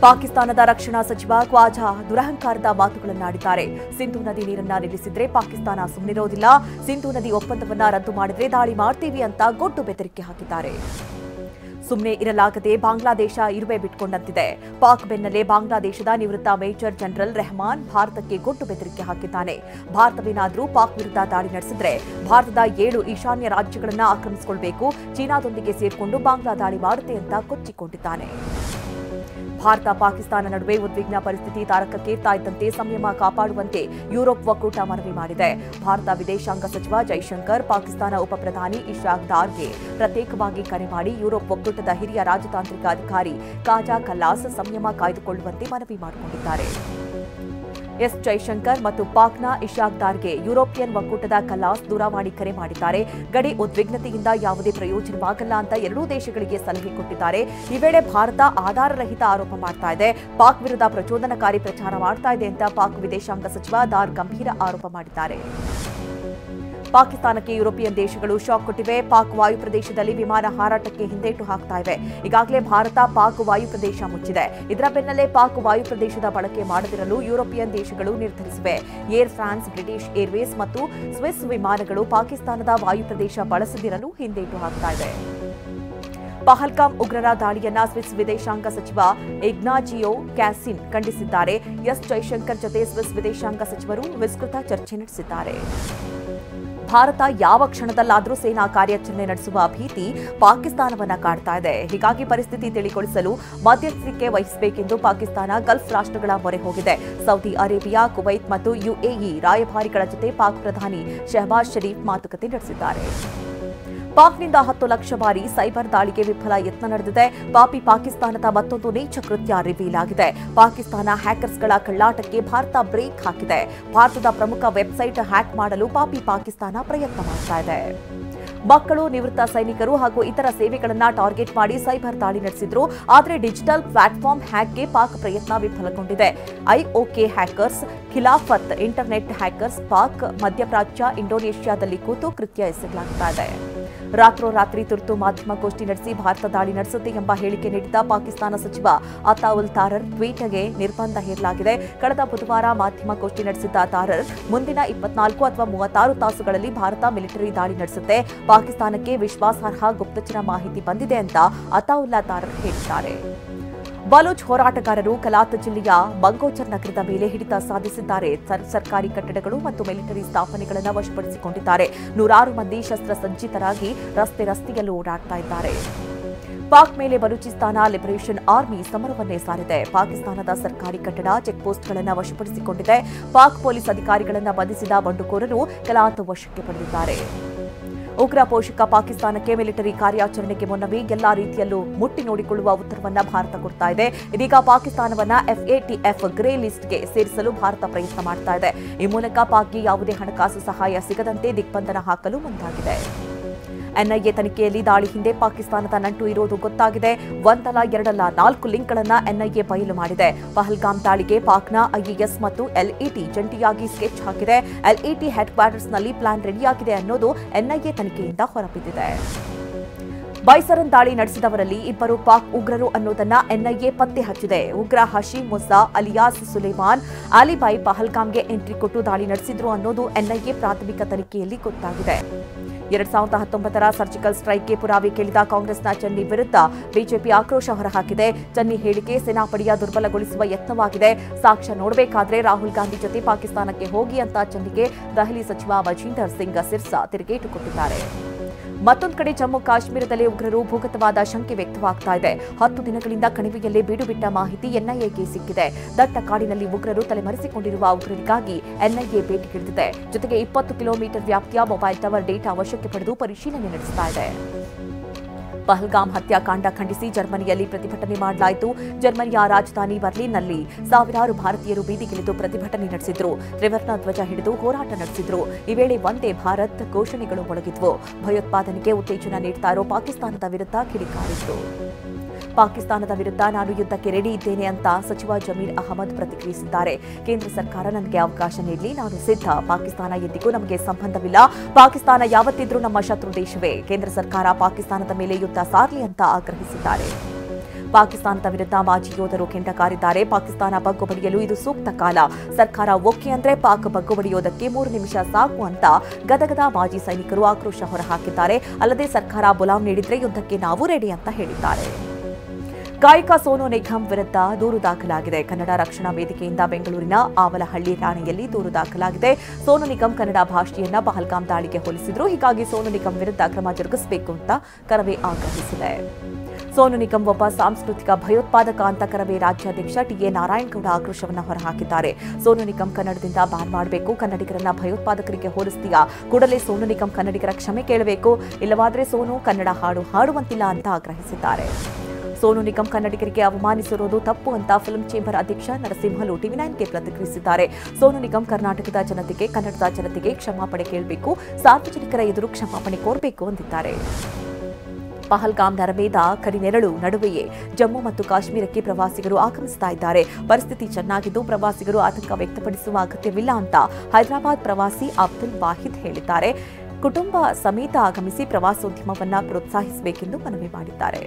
ಪಾಕಿಸ್ತಾನದ ರಕ್ಷಣಾ ಸಚಿವ ಖ್ವಾಜಾ ದುರಹಂಕಾರದ ಮಾತುಗಳನ್ನಾಡಿದ್ದಾರೆ. ಸಿಂಧೂ ನದಿ ನೀರನ್ನ ನಿಲ್ಲಿಸಿದ್ರೆ ಪಾಕಿಸ್ತಾನ ಸುಮ್ಮನಿರೋದಿಲ್ಲ, ಸಿಂಧೂ ನದಿ ಒಪ್ಪಂದವನ್ನ ರದ್ದು ಮಾಡಿದ್ರೆ ದಾಳಿ ಮಾಡ್ತೀವಿ ಅಂತ ಗೊಡ್ಡು ಬೆದರಿಕೆ ಹಾಕಿದ್ದಾರೆ. ಸುಮ್ಮನೆ ಇರಲಾಗದೆ ಬಾಂಗ್ಲಾದೇಶ ಇರುವೆ ಬಿಟ್ಕೊಂಡಂತಿದೆ. ಪಾಕ್ ಬೆನ್ನಲ್ಲೇ ಬಾಂಗ್ಲಾದೇಶದ ನಿವೃತ್ತ ಮೇಜರ್ ಜನರಲ್ ರೆಹಮಾನ್ ಭಾರತಕ್ಕೆ ಗೊಡ್ಡು ಬೆದರಿಕೆ ಹಾಕಿದ್ದಾನೆ. ಭಾರತವೇನಾದರೂ ಪಾಕ್ ವಿರುದ್ಧ ದಾಳಿ ನಡೆಸಿದ್ರೆ ಭಾರತದ 7 ಈಶಾನ್ಯ ರಾಜ್ಯಗಳನ್ನು ಆಕ್ರಮಿಸಿಕೊಳ್ಳಬೇಕು, ಚೀನಾದೊಂದಿಗೆ ಸೇರಿಕೊಂಡು ಬಾಂಗ್ಲಾ ದಾಳಿ ಮಾಡುತ್ತೆ ಅಂತ ಕೊಚ್ಚಿಕೊಂಡಿದ್ದಾನೆ. ಭಾರತ ಪಾಕಿಸ್ತಾನ ನಡುವೆ ಉದ್ವಿಗ್ನ ಪರಿಸ್ಥಿತಿ ತಾರಕಕ್ಕೇರ್ತಾ ಇದ್ದಂತೆ ಸಂಯಮ ಕಾಪಾಡುವಂತೆ ಯುರೋಪ್ ಒಕ್ಕೂಟ ಮನವಿ ಮಾಡಿದೆ. ಭಾರತ ವಿದೇಶಾಂಗ ಸಚಿವ ಜೈಶಂಕರ್ ಪಾಕಿಸ್ತಾನ ಉಪ ಪ್ರಧಾನಿ ಇಶಾಕ್ ದಾರ್ಗೆ ಪ್ರತ್ಯೇಕವಾಗಿ ಕರೆ ಮಾಡಿ ಯುರೋಪ್ ಒಕ್ಕೂಟದ ಹಿರಿಯ ರಾಜತಾಂತ್ರಿಕ ಅಧಿಕಾರಿ ಖಾಜಾ ಖಲ್ಲಾಸ್ ಸಂಯಮ ಕಾಯ್ದುಕೊಳ್ಳುವಂತೆ ಮನವಿ ಮಾಡಿಕೊಂಡಿದ್ದಾರೆ. ಎಸ್ ಜೈಶಂಕರ್ ಮತ್ತು ಪಾಕ್ನ ಇಶಾಕ್ ದಾರ್ಗೆ ಯುರೋಪಿಯನ್ ಒಕ್ಕೂಟದ ಖಲ್ಲಾಸ್ ದೂರವಾಣಿ ಕರೆ ಮಾಡಿದ್ದಾರೆ. ಗಡಿ ಉದ್ವಿಗ್ನತೆಯಿಂದ ಯಾವುದೇ ಪ್ರಯೋಜನವಾಗಲ್ಲ ಅಂತ ಎರಡೂ ದೇಶಗಳಿಗೆ ಸಲಹೆ ಕೊಟ್ಟಿದ್ದಾರೆ. ಈ ವೇಳೆ ಭಾರತ ಆಧಾರರಹಿತ ಆರೋಪ ಮಾಡ್ತಾ ಇದೆ, ಪಾಕ್ ವಿರುದ್ಧ ಪ್ರಚೋದನಕಾರಿ ಪ್ರಚಾರ ಮಾಡ್ತಾ ಇದೆ ಅಂತ ಪಾಕ್ ವಿದೇಶಾಂಗ ಸಚಿವ ದಾರ್ ಗಂಭೀರ ಆರೋಪ ಮಾಡಿದ್ದಾರೆ. ಪಾಕಿಸ್ತಾನಕ್ಕೆ ಯುರೋಪಿಯನ್ ದೇಶಗಳು ಶಾಕ್ ಕೊಟ್ಟಿವೆ. ಪಾಕ್ ವಾಯು ಪ್ರದೇಶದಲ್ಲಿ ವಿಮಾನ ಹಾರಾಟಕ್ಕೆ ಹಿಂದೇಟು ಹಾಕ್ತಾ ಇವೆ. ಈಗಾಗಲೇ ಭಾರತ ಪಾಕ್ ವಾಯು ಪ್ರದೇಶ ಮುಚ್ಚಿದೆ. ಇದರ ಬೆನ್ನಲ್ಲೇ ಪಾಕ್ ವಾಯು ಪ್ರದೇಶದ ಬಳಕೆ ಮಾಡದಿರಲು ಯುರೋಪಿಯನ್ ದೇಶಗಳು ನಿರ್ಧರಿಸಿವೆ. ಏರ್ ಫ್ರಾನ್ಸ್, ಬ್ರಿಟಿಷ್ ಏರ್ವೇಸ್ ಮತ್ತು ಸ್ವಿಸ್ ವಿಮಾನಗಳು ಪಾಕಿಸ್ತಾನದ ವಾಯು ಪ್ರದೇಶ ಬಳಸದಿರಲು ಹಿಂದೇಟು ಹಾಕ್ತಾ ಇವೆ. ಪಹಲ್ಗಾಮ್ ಉಗ್ರರ ದಾಳಿಯನ್ನ ಸ್ವಿಸ್ ವಿದೇಶಾಂಗ ಸಚಿವ ಇಗ್ನಾಜಿಯೋ ಕ್ಯಾಸಿನ್ ಖಂಡಿಸಿದ್ದಾರೆ. ಎಸ್ ಜೈಶಂಕರ್ ಜೊತೆ ಸ್ವಿಸ್ ವಿದೇಶಾಂಗ ಸಚಿವರು ವಿಸ್ತೃತ ಚರ್ಚೆ ನಡೆಸಿದ್ದಾರೆ. ಭಾರತ ಯಾವ ಕ್ಷಣದಲ್ಲಾದರೂ ಸೇನಾ ಕಾರ್ಯಾಚರಣೆ ನಡೆಸುವ ಭೀತಿ ಪಾಕಿಸ್ತಾನವನ್ನ ಕಾಡ್ತಾ ಇದೆ. ಹೀಗಾಗಿ ಪರಿಸ್ಥಿತಿ ತಿಳಿಗೊಳಿಸಲು ಮಧ್ಯಸ್ಥಿಕೆ ವಹಿಸಬೇಕೆಂದು ಪಾಕಿಸ್ತಾನ ಗಲ್ಫ್ ರಾಷ್ಟ್ರಗಳ ಮೊರೆ ಹೋಗಿದೆ. ಸೌದಿ ಅರೇಬಿಯಾ, ಕುವೈತ್ ಮತ್ತು ಯುಎಇ ರಾಯಭಾರಿಗಳ ಜೊತೆ ಪಾಕ್ ಪ್ರಧಾನಿ ಶಹಬಾಜ್ ಶರೀಫ್ ಮಾತುಕತೆ ನಡೆಸಿದ್ದಾರೆ. ಪಾಕ್ನಿಂದ 10 ಲಕ್ಷ ಬಾರಿ ಸೈಬರ್ ದಾಳಿಗೆ ವಿಫಲ ಯತ್ನ ನಡೆದಿದೆ. ಪಾಪಿ ಪಾಕಿಸ್ತಾನದ ಮತ್ತೊಂದು ನೀಚ ಕೃತ್ಯ ರಿವೀಲ್ ಆಗಿದೆ. ಪಾಕಿಸ್ತಾನ ಹ್ಯಾಕರ್ಸ್ಗಳ ಕಳ್ಳಾಟಕ್ಕೆ ಭಾರತ ಬ್ರೇಕ್ ಹಾಕಿದೆ. ಭಾರತದ ಪ್ರಮುಖ ವೆಬ್ಸೈಟ್ ಹ್ಯಾಕ್ ಮಾಡಲು ಪಾಪಿ ಪಾಕಿಸ್ತಾನ ಪ್ರಯತ್ನ ಮಾಡ್ತಾ ಇದೆ. ಮಕ್ಕಳು, ನಿವೃತ್ತ ಸೈನಿಕರು ಹಾಗೂ ಇತರ ಸೇವೆಗಳನ್ನ ಟಾರ್ಗೆಟ್ ಮಾಡಿ ಸೈಬರ್ ದಾಳಿ ನಡೆಸಿದ್ರು. ಆದರೆ ಡಿಜಿಟಲ್ ಪ್ಲಾಟ್ಫಾರ್ಮ್ ಹ್ಯಾಕ್ಗೆ ಪಾಕ್ ಪ್ರಯತ್ನ ವಿಫಲಗೊಂಡಿದೆ. IOK hackers, Khilafat internet hackers Pak, ಮಧ್ಯಪ್ರಾಚ್ಯ, ಇಂಡೋನೇಷ್ಯಾದಲ್ಲಿ ಕೂತು ಕೃತ್ಯ ಎಸಗಲಾಗ್ತಾ ಇದೆ. ರಾತ್ರೋರಾತ್ರಿ ತುರ್ತು ಮಾಧ್ಯಮಗೋಷ್ಠಿ ನಡೆಸಿ ಭಾರತ ದಾಳಿ ನಡೆಸುತ್ತೆ ಎಂಬ ಹೇಳಿಕೆ ನೀಡಿದ್ದ ಪಾಕಿಸ್ತಾನ ಸಚಿವ ಅತಾವುಲ್ ತಾರರ್ ಟ್ವೀಟ್ಗೆ ನಿರ್ಬಂಧ ಹೇರಲಾಗಿದೆ. ಕಳೆದ ಬುಧವಾರ ಮಾಧ್ಯಮಗೋಷ್ಠಿ ನಡೆಸಿದ್ದ ತಾರರ್ ಮುಂದಿನ 24 ಅಥವಾ 36 ತಾಸುಗಳಲ್ಲಿ ಭಾರತ ಮಿಲಿಟರಿ ದಾಳಿ ನಡೆಸುತ್ತೆ, ಪಾಕಿಸ್ತಾನಕ್ಕೆ ವಿಶ್ವಾಸಾರ್ಹ ಗುಪ್ತಚರ ಮಾಹಿತಿ ಬಂದಿದೆ ಅಂತ ಅತಾವುಲ್ಲಾ ತಾರರ್ ಹೇಳಿದ್ದಾರೆ. ಬಲೂಚ್ ಹೋರಾಟಗಾರರು ಕಲಾತ್ ಜಿಲ್ಲೆಯ ಬಂಗೋಚರ್ ನಗರದ ಮೇಲೆ ಹಿಡಿತ ಸಾಧಿಸಿದ್ದಾರೆ. ಸರ್ಕಾರಿ ಕಟ್ಟಡಗಳು ಮತ್ತು ಮಿಲಿಟರಿ ಸ್ಥಾಪನೆಗಳನ್ನು ವಶಪಡಿಸಿಕೊಂಡಿದ್ದಾರೆ. ನೂರಾರು ಮಂದಿ ಶಸ್ತ್ರಸಜ್ಜಿತರಾಗಿ ರಸ್ತೆಯಲ್ಲೂ ಓಡಾಡ್ತಾ ಇದ್ದಾರೆ. ಪಾಕ್ ಮೇಲೆ ಬಲೂಚಿಸ್ತಾನ ಲಿಬರೇಷನ್ ಆರ್ಮಿ ಸಮರವನ್ನೇ ಸಾರಿದೆ. ಪಾಕಿಸ್ತಾನದ ಸರ್ಕಾರಿ ಕಟ್ಟಡ, ಚೆಕ್ಪೋಸ್ಟ್ಗಳನ್ನು ವಶಪಡಿಸಿಕೊಂಡಿದೆ. ಪಾಕ್ ಪೊಲೀಸ್ ಅಧಿಕಾರಿಗಳನ್ನು ಬಂಧಿಸಿದ ಬಂಡುಕೋರರು ಕಲಾತ್ ವಶಕ್ಕೆ ಪಡೆದಿದ್ದಾರೆ. ಉಗ್ರ ಪೋಷಕ ಪಾಕಿಸ್ತಾನಕ್ಕೆ ಮಿಲಿಟರಿ ಕಾರ್ಯಾಚರಣೆಗೆ ಮುನ್ನವೇ ಎಲ್ಲಾ ರೀತಿಯಲ್ಲೂ ಮುಟ್ಟಿ ನೋಡಿಕೊಳ್ಳುವ ಉತ್ತರವನ್ನ ಭಾರತ ಕೊಡ್ತಾ ಇದೆ. ಇದೀಗ ಪಾಕಿಸ್ತಾನವನ್ನ FATF ಗ್ರೇ ಲಿಸ್ಟ್ಗೆ ಸೇರಿಸಲು ಭಾರತ ಪ್ರಯತ್ನ ಮಾಡ್ತಾ ಇದೆ. ಈ ಮೂಲಕ ಪಾಕ್ಗೆ ಯಾವುದೇ ಹಣಕಾಸು ಸಹಾಯ ಸಿಗದಂತೆ ದಿಗ್ಬಂಧನ ಹಾಕಲು ಮುಂದಾಗಿದೆ. ಎನ್ಐಎ ತನಿಖೆಯಲ್ಲಿ ದಾಳಿ ಹಿಂದೆ ಪಾಕಿಸ್ತಾನದ ನಂಟು ಇರೋದು ಗೊತ್ತಾಗಿದೆ. ಒಂದಲ್ಲ ಎರಡಲ್ಲ 4 ಲಿಂಕ್ಗಳನ್ನು ಎನ್ಐಎ ಬಯಲು ಮಾಡಿದೆ. ಪಹಲ್ಗಾಮ್ ದಾಳಿಗೆ ಪಾಕ್ನ IAS ಮತ್ತು LET ಜಂಟಿಯಾಗಿ ಸ್ಕೆಚ್ ಹಾಕಿದೆ. LET ಹೆಡ್ ಕ್ವಾರ್ಟರ್ಸ್ನಲ್ಲಿ ಪ್ಲಾನ್ ರೆಡಿಯಾಗಿದೆ ಅನ್ನೋದು ಎನ್ಐಎ ತನಿಖೆಯಿಂದ ಹೊರಬಿದ್ದಿದೆ. ಬೈಸರನ್ ದಾಳಿ ನಡೆಸಿದವರಲ್ಲಿ 2 ಪಾಕ್ ಉಗ್ರರು ಅನ್ನೋದನ್ನ ಎನ್ಐಎ ಪತ್ತೆ ಹಚ್ಚಿದೆ. ಉಗ್ರ ಹಶೀಂ ಮುಸಾ ಅಲಿಯಾಸ್ ಸುಲೇಮಾನ್ ಅಲಿಬೈ ಪಹಲ್ಗಾಮ್ಗೆ ಎಂಟ್ರಿ ಕೊಟ್ಟು ದಾಳಿ ನಡೆಸಿದ್ರು ಅನ್ನೋದು ಎನ್ಐಎ ಪ್ರಾಥಮಿಕ ತನಿಖೆಯಲ್ಲಿ ಗೊತ್ತಾಗಿದೆ. 2019ರ ಸರ್ಜಿಕಲ್ ಸ್ಟ್ರೈಕ್ಗೆ ಪುರಾವೆ ಕೇಳಿದ ಕಾಂಗ್ರೆಸ್ನ ಚನ್ನಿ ವಿರುದ್ಧ ಬಿಜೆಪಿ ಆಕ್ರೋಶ ಹೊರಹಾಕಿದೆ. ಚನ್ನಿ ಹೇಳಿಕೆ ಸೇನಾಪಡೆಯ ದುರ್ಬಲಗೊಳಿಸುವ ಯತ್ನವಾಗಿದೆ. ಸಾಕ್ಷ್ಯ ನೋಡಬೇಕಾದ್ರೆ ರಾಹುಲ್ ಗಾಂಧಿ ಜೊತೆ ಪಾಕಿಸ್ತಾನಕ್ಕೆ ಹೋಗಿ ಅಂತ ಚನ್ನಿಗೆ ದೆಹಲಿ ಸಚಿವ ಮಜೀಂದರ್ ಸಿಂಗ್ ಸಿರ್ಸಾ ತಿರುಗೇಟು ಕೊಟ್ಟಿದ್ದಾರೆ. ಮತ್ತೊಂದು ಕಡೆ ಜಮ್ಮು ಕಾಶ್ಮೀರದಲ್ಲಿ ಉಗ್ರರು ಭೂಗತವಾದ ಶಂಕೆ ವ್ಯಕ್ತವಾಗ್ತಾ ಇದೆ. 10 ದಿನಗಳಿಂದ ಕಣಿವೆಯಲ್ಲೇ ಬೀಡು ಬಿಟ್ಟ ಮಾಹಿತಿ ಎನ್ಐಎಗೆ ಸಿಕ್ಕಿದೆ. ದಟ್ಟ ಕಾಡಿನಲ್ಲಿ ಉಗ್ರರು ತಲೆಮರೆಸಿಕೊಂಡಿರುವ ಉಗ್ರರಿಗಾಗಿ ಎನ್ಐಎ ಭೇಟಿಗಿಳಿದಿದೆ. ಜೊತೆಗೆ 20 ಕಿಲೋಮೀಟರ್ ವ್ಯಾಪ್ತಿಯ ಮೊಬೈಲ್ ಟವರ್ ಡೇಟಾ ವಶಕ್ಕೆ ಪಡೆದು ಪರಿಶೀಲನೆ ನಡೆಸ್ತಾ ಇದೆ. ಪಹಲ್ಗಾಮ್ ಹತ್ಯಾಕಾಂಡ ಖಂಡಿಸಿ ಜರ್ಮನಿಯಲ್ಲಿ ಪ್ರತಿಭಟನೆ ಮಾಡಲಾಯಿತು. ಜರ್ಮನಿಯ ರಾಜಧಾನಿ ಬರ್ಲಿನ್ನಲ್ಲಿ ಸಾವಿರಾರು ಭಾರತೀಯರು ಬೀದಿಗಿಳಿದು ಪ್ರತಿಭಟನೆ ನಡೆಸಿದ್ರು. ತ್ರಿವರ್ಣ ಧ್ವಜ ಹಿಡಿದು ಹೋರಾಟ ನಡೆಸಿದ್ರು. ಈ ವೇಳೆ ವಂದೇ ಭಾರತ್ ಘೋಷಣೆಗಳು ಮೊಳಗಿದ್ವು. ಭಯೋತ್ಪಾದನೆಗೆ ಉತ್ತೇಜನ ನೀಡ್ತಾ ಇರೋ ಪಾಕಿಸ್ತಾನದ ವಿರುದ್ಧ ಕಿಡಿಕಾರಿದ್ರು. ಪಾಕಿಸ್ತಾನದ ವಿರುದ್ಧ ನಾನು ಯುದ್ಧಕ್ಕೆ ರೆಡಿ ಇದ್ದೇನೆ ಅಂತ ಸಚಿವ ಜಮೀರ್ ಅಹಮದ್ ಪ್ರತಿಕ್ರಿಯಿಸಿದ್ದಾರೆ. ಕೇಂದ್ರ ಸರ್ಕಾರ ನನಗೆ ಅವಕಾಶ ನೀಡಲಿ, ನಾನು ಸಿದ್ಧ. ಪಾಕಿಸ್ತಾನ ಎಂದಿಗೂ ನಮಗೆ ಸಂಬಂಧವಿಲ್ಲ. ಪಾಕಿಸ್ತಾನ ಯಾವತ್ತಿದ್ರೂ ನಮ್ಮ ಶತ್ರು ದೇಶವೇ. ಕೇಂದ್ರ ಸರ್ಕಾರ ಪಾಕಿಸ್ತಾನದ ಮೇಲೆ ಯುದ್ಧ ಸಾರಲಿ ಅಂತ ಆಗ್ರಹಿಸಿದ್ದಾರೆ. ಪಾಕಿಸ್ತಾನದ ವಿರುದ್ಧ ಮಾಜಿ ಯೋಧರು ಕೆಂಡ ಕಾರಿದ್ದಾರೆ. ಪಾಕಿಸ್ತಾನ ಬಗ್ಗು ಬಡಿಯಲು ಇದು ಸೂಕ್ತ ಕಾಲ. ಸರ್ಕಾರ ಓಕೆ ಅಂದ್ರೆ ಪಾಕ್ ಬಗ್ಗು ಬಡಿಯೋದಕ್ಕೆ 3 ನಿಮಿಷ ಸಾಕು ಅಂತ ಗದಗದ ಮಾಜಿ ಸೈನಿಕರು ಆಕ್ರೋಶ ಹೊರಹಾಕಿದ್ದಾರೆ. ಅಲ್ಲದೆ ಸರ್ಕಾರ ಬುಲಾವ್ ನೀಡಿದ್ರೆ ಯುದ್ಧಕ್ಕೆ ನಾವು ರೆಡಿ ಅಂತ ಹೇಳಿದ್ದಾರೆ. ಗಾಯಕ ಸೋನು ನಿಗಮ್ ವಿರುದ್ಧ ದೂರು ದಾಖಲಾಗಿದೆ. ಕನ್ನಡ ರಕ್ಷಣಾ ವೇದಿಕೆಯಿಂದ ಬೆಂಗಳೂರಿನ ಆವಲಹಳ್ಳಿ ಠಾಣೆಯಲ್ಲಿ ದೂರು ದಾಖಲಾಗಿದೆ. ಸೋನು ನಿಗಮ್ ಕನ್ನಡ ಭಾಷೆಯನ್ನ ಪಹಲ್ಗಾಮ್ ದಾಳಿಗೆ ಹೋಲಿಸಿದ್ರು. ಹೀಗಾಗಿ ಸೋನು ನಿಗಮ್ ವಿರುದ್ಧ ಕ್ರಮ ಜರುಗಿಸಬೇಕು ಅಂತ ಕರವೇ ಆಗ್ರಹಿಸಿದೆ. ಸೋನು ನಿಗಮ್ ಒಬ್ಬ ಸಾಂಸ್ಕೃತಿಕ ಭಯೋತ್ಪಾದಕ ಅಂತ ಕರವೇ ರಾಜ್ಯಾಧ್ಯಕ್ಷ ಟಿಎ ನಾರಾಯಣಗೌಡ ಆಕ್ರೋಶವನ್ನು ಹೊರಹಾಕಿದ್ದಾರೆ. ಸೋನು ನಿಗಮ್ ಕನ್ನಡದಿಂದ ಬ್ಯಾನ್ ಮಾಡಬೇಕು. ಕನ್ನಡಿಗರನ್ನ ಭಯೋತ್ಪಾದಕರಿಗೆ ಹೋಲಿಸ್ತೀಯಾ? ಕೂಡಲೇ ಸೋನು ನಿಗಮ್ ಕನ್ನಡಿಗರ ಕ್ಷಮೆ ಕೇಳಬೇಕು. ಇಲ್ಲವಾದ್ರೆ ಸೋನು ಕನ್ನಡ ಹಾಡು ಹಾಡುವಂತಿಲ್ಲ ಅಂತ ಆಗ್ರಹಿಸಿದ್ದಾರೆ. ಸೋನು ನಿಗಮ್ ಕನ್ನಡಿಗರಿಗೆ ಅವಮಾನಿಸಿರುವುದು ತಪ್ಪು ಅಂತ ಫಿಲ್ಮ್ ಚೇಂಬರ್ ಅಧ್ಯಕ್ಷ ನರಸಿಂಹಲು ಟಿವಿ9ಗೆ ಪ್ರತಿಕ್ರಿಯಿಸಿದ್ದಾರೆ. ಸೋನು ನಿಗಮ್ ಕರ್ನಾಟಕದ ಜನತೆಗೆ, ಕನ್ನಡದ ಜನತೆಗೆ ಕ್ಷಮಾಪಣೆ ಕೇಳಬೇಕು, ಸಾರ್ವಜನಿಕರ ಎದುರು ಕ್ಷಮಾಪಣೆ ಕೋರಬೇಕು ಎಂದಿದ್ದಾರೆ. ಪಹಲ್ಗಾಮ್ ನರಮೇಧ ಕರಿನೆರಳು ನಡುವೆಯೇ ಜಮ್ಮು ಮತ್ತು ಕಾಶ್ಮೀರಕ್ಕೆ ಪ್ರವಾಸಿಗರು ಆಗಮಿಸ್ತಾ ಇದ್ದಾರೆ. ಪರಿಸ್ಥಿತಿ ಚೆನ್ನಾಗಿದ್ದು ಪ್ರವಾಸಿಗರು ಆತಂಕ ವ್ಯಕ್ತಪಡಿಸುವ ಅಗತ್ಯವಿಲ್ಲ ಅಂತ ಹೈದರಾಬಾದ್ ಪ್ರವಾಸಿ ಅಬ್ದುಲ್ ವಾಹಿದ್ ಹೇಳಿದ್ದಾರೆ. ಕುಟುಂಬ ಸಮೇತ ಆಗಮಿಸಿ ಪ್ರವಾಸೋದ್ಯಮವನ್ನ ಪ್ರೋತ್ಸಾಹಿಸಬೇಕೆಂದು ಮನವಿ ಮಾಡಿದ್ದಾರೆ.